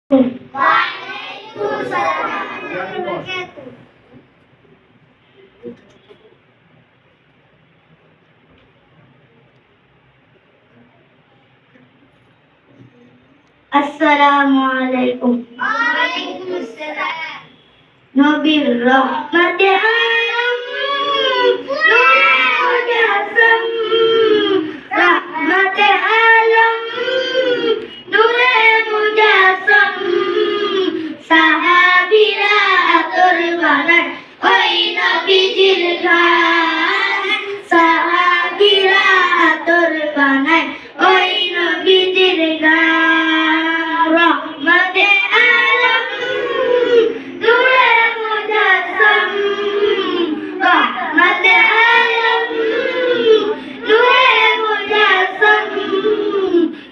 আসসালামু আলাইকুম। ওয়ালাইকুম আসসালাম। নবীর রহমতে আলম নূরে মুজাসসাম, রহমতে আলম নূরে মুজাসসাম, সাহাবীরা আতর বানায় ওই নবীজির গান, সাহাবীরা আতর বানায় ওই নবীজির গান। রহমতে আলম নূরে মুজাসসাম, রহমতে আলম নূরে মুজাসসাম,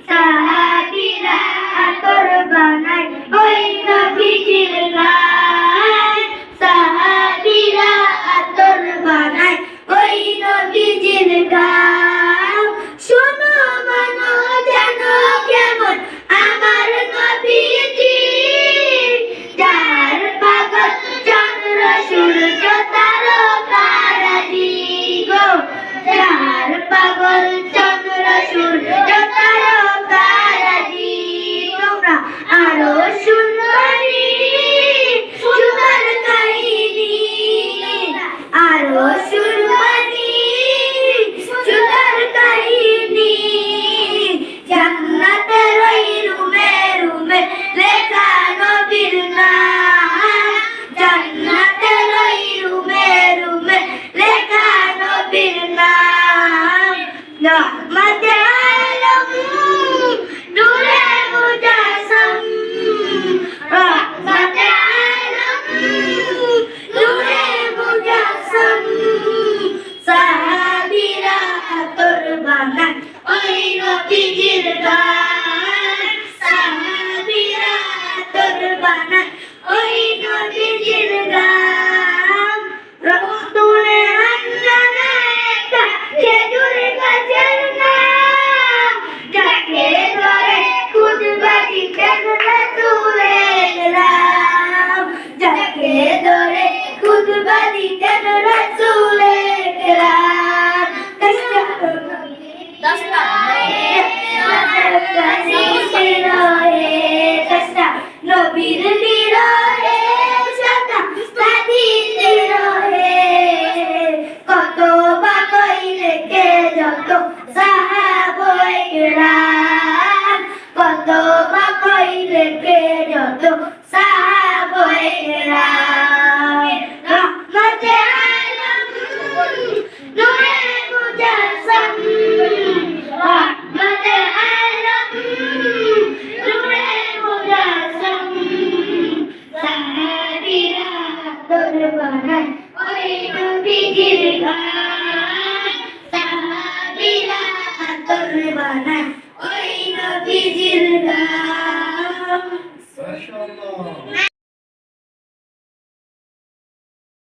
সাহাবীরা আতর বানায় ওই নবীজির গান, সাহাবীরা আতর বানায় ওই নবীজির গান। শোনো মানো জানো কেমন আমার নবীজি, যার পাগল চন্দ্র সূর্য তারকারাজি গো, যার পাগল চন্দ্র সূর্য তারকারাজি। তোমরা আরো সুন্দরী সুন্দর কাহিনী, আরো সুন্দরী সুন্দর কাহিনী, জান্নাতের ওই রুমে রুমে লেখা নবীর নাম, জান্নাতের ওই রুমে রুমে লেখা নবীর নাম। রহমতে আলম নূরে মুজাসসাম, রহমতে আলম নূরে মুজাসসাম, সাহাবীরা আতর বানায় ওই নবীজির গান, সাহাবীরা আতর বানায় ওই নবীজির গান। রসুলে আন্নানা একটা খেজুর গাছের নাম, যাকে ধরে খুতবা দিতেন রাসূলের নাম, যাকে ধরে খুতবা দিতেন রাসূলের নাম। নবীর বিরহে সাদা সাদিতে রহে, কত বা কইলে কে যত সাহাবায়ে কেরাম, কত বা কইলে কে যত সাহাবায়ে কেরাম। রহমতে আলম নূরে মুজাসসাম, রহমতে আলম নূরে মুজাসসাম, সাহাবীরা আতর বানায় ওই নবীজির গান, সাহাবীরা আতর বানায় ওই নবীজির গান।